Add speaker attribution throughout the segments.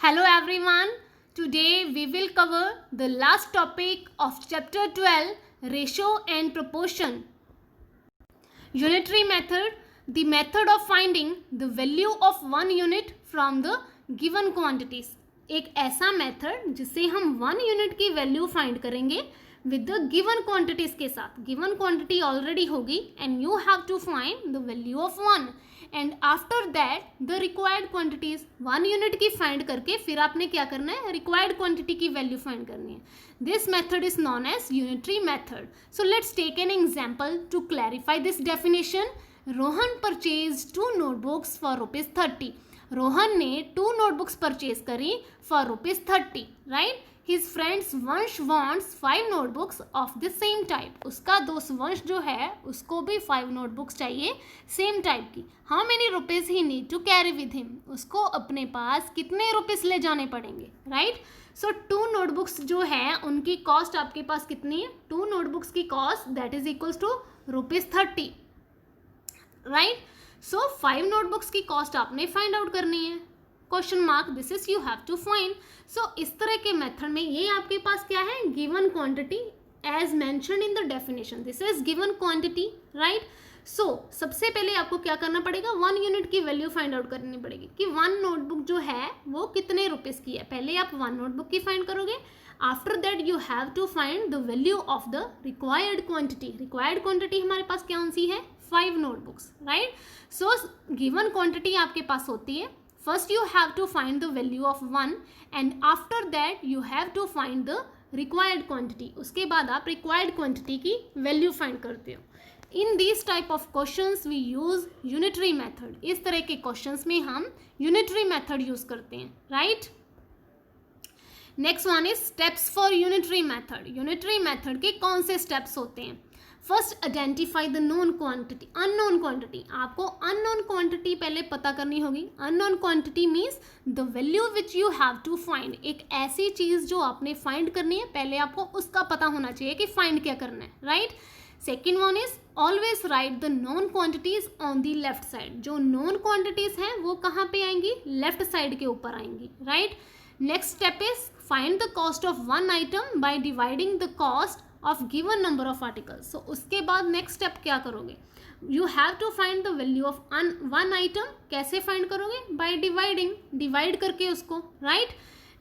Speaker 1: Hello everyone. Today we will cover the last topic of chapter 12, ratio and proportion. Unitary method, the method of finding the value of one unit from the given quantities. एक ऐसा method जिससे हम 1 unit की value find करेंगे with the given quantities के साथ. Given quantity already होगी and you have to find the value of 1 and after that the required quantities. 1 unit की फाइंड करके फिर आपने क्या करना है, रिक्वायर्ड क्वांटिटी की वैल्यू फाइंड करनी है. This method is known as unitary method. So let's take an example to clarify this definition. Rohan purchase 2 notebooks for ₹30. Rohan ने 2 नोटबुक्स परचेज करी फॉर ₹30, राइट. हिज फ्रेंड्स वंश wants 5 notebooks of the same type. उसका दोस्त वंश जो है उसको भी 5 नोटबुक्स चाहिए सेम टाइप की. How many rupees he need to carry with him. उसको अपने पास कितने रुपीज ले जाने पड़ेंगे, राइट. सो 2 नोटबुक्स जो है उनकी कॉस्ट आपके पास कितनी है. 2 नोटबुक्स की cost that is equals to ₹30, right. So 5 notebooks की कॉस्ट आपने फाइंड आउट करनी है. Question mark, this is you have to find. So इस तरह के मेथड में ये आपके पास क्या है, given quantity as mentioned in the definition. This is given quantity, right. So सबसे पहले आपको क्या करना पड़ेगा, 1 यूनिट की वैल्यू फाइंड आउट करनी पड़ेगी कि 1 नोटबुक जो है वो कितने रुपीज़ की है. पहले आप 1 नोटबुक की फाइंड करोगे. After that you have to find the value of the required quantity. Required quantity हमारे पास क्या सी है, 5 notebooks, right. So given quantity आपके पास होती है. First you have to find the value of 1 and after that you have to find the required quantity. उसके बाद आप required quantity की value find करते हो. In these type of questions we use unitary method. इस तरह के questions में हम unitary method use करते हैं, right? Next one is steps for unitary method. Unitary method के कौन से steps होते हैं. First identify the known quantity. Unknown quantity, आपको अननोन क्वांटिटी पहले पता करनी होगी. Unknown quantity means the value which you have to find. एक ऐसी चीज़ जो आपने फाइंड करनी है, पहले आपको उसका पता होना चाहिए कि फाइंड क्या करना है, right. Second one is always right the known quantities on the left side. जो नोन क्वांटिटीज हैं वो कहाँ पे आएंगी, लेफ्ट साइड के ऊपर आएंगी, right. Next step is find the cost of 1 item by dividing the cost of given number of articles. So उसके बाद नेक्स्ट स्टेप क्या करोगे, you have to find the value of 1 item. कैसे find करोगे, by dividing, divide करके उसको, right.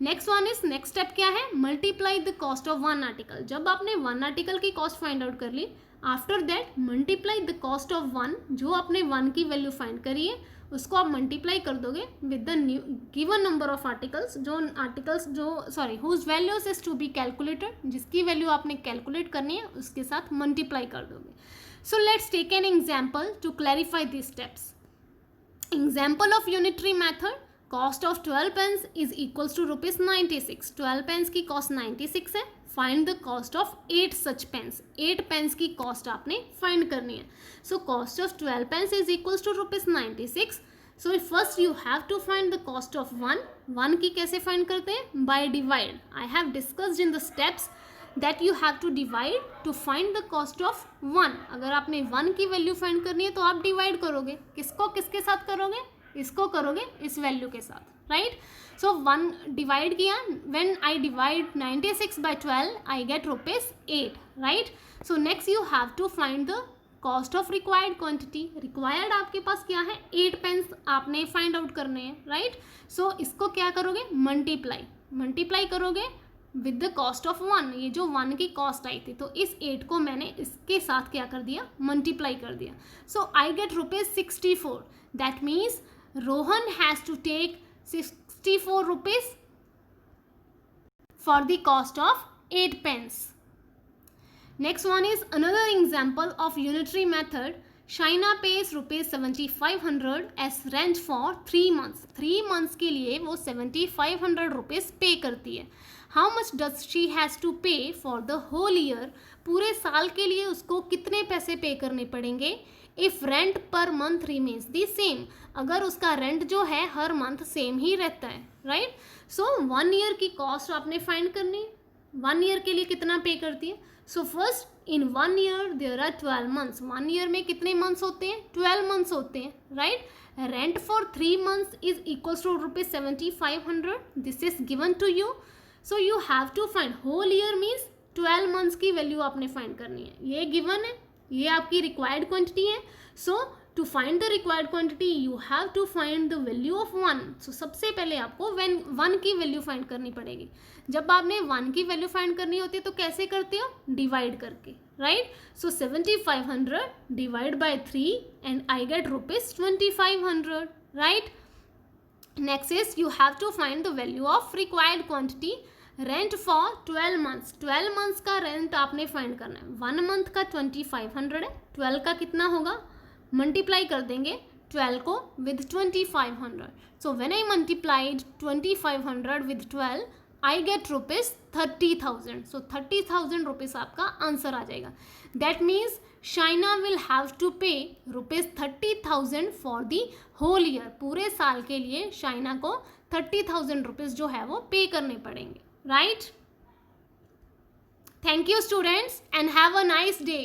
Speaker 1: Next one is, next step क्या है, multiply the cost of 1 article. जब आपने 1 आर्टिकल की कॉस्ट फाइंड आउट कर ली, after that multiply the cost of 1. जो आपने 1 की वैल्यू फाइंड करी है उसको आप मल्टीप्लाई कर दोगे with the given number of articles. Whose values is to be calculated. जिसकी वैल्यू आपने कैलकुलेट करनी है उसके साथ मल्टीप्लाई कर दोगे. So let's take an example to clarify this steps. Example of unitary method. Cost of 12 pens is equals to ₹96. 12 pens की cost 96 है. Find the cost of 8 such pens. 8 pens की कॉस्ट आपने फाइंड करनी है. So cost of 12 pens is equals to ₹96. So first you have to find the cost of 1 की कैसे find करते हैं, by divide. I have discussed in the steps that you have to divide to find the cost of 1. अगर आपने 1 की value find करनी है तो आप डिवाइड करोगे. किसको किसके साथ करोगे, इसको करोगे इस वैल्यू के साथ, राइट. सो 1 डिवाइड किया, when I divide 96 by 12 I get ₹8, right. So next you have to find the cost of required quantity. Required आपके पास क्या है, 8 पेंस आपने फाइंड आउट करने हैं, राइट. सो इसको क्या करोगे, मल्टीप्लाई करोगे विद द कॉस्ट ऑफ 1. ये जो 1 की कॉस्ट आई थी तो इस 8 को मैंने इसके साथ क्या कर दिया, मल्टीप्लाई कर दिया. So I get ₹64. That means Rohan has to take 64 rupees for the cost of 8 pence. Next one is another example of unitary method. Shaina pays ₹7,500 as rent for 3 months. 3 months के लिए वो 7,500 rupees पे करती है. How much does she has to pay for the whole year? पूरे साल के लिए उसको कितने पैसे पे करने पड़ेंगे. If rent per month remains the same. अगर उसका रेंट जो है हर मंथ सेम ही रहता है, राइट. सो 1 ईयर की कॉस्ट आपने फाइंड करनी है. 1 ईयर के लिए कितना पे करती है? So first in 1 year there are 12 months. 1 year में कितने मंथ्स होते हैं? 12 मंथ्स होते हैं, right. Rent for 3 months is equals to ₹7500. This is given to you. So you have to find whole year means 12 months की value आपने find करनी है. ये गिवन है, ये आपकी रिक्वायर्ड क्वांटिटी है. So to find the required quantity you have to find the value of 1. सो सबसे पहले आपको 1 की वैल्यू फाइंड करनी पड़ेगी. जब आपने 1 की वैल्यू फाइंड करनी होती है तो कैसे करते हो? डिवाइड करके, right. So 7500 divide by 3 and I get ₹2500, right. Next is you have to find the value of required quantity. Rent for 12 months. 12 months का रेंट आपने फाइंड करना है. 1 मंथ का 2500 है. 12 का कितना होगा? मल्टीप्लाई कर देंगे 12 को with 2500. So when I multiplied 2500 with 12 I get ₹30,000. So 30,000 rupees आपका आंसर आ जाएगा. That means Shaina will have to pay ₹30,000 for the whole year. पूरे साल के लिए शाइना को 30,000 रुपीज़ जो है वो पे करने पड़ेंगे, right. Thank you students and have a nice day.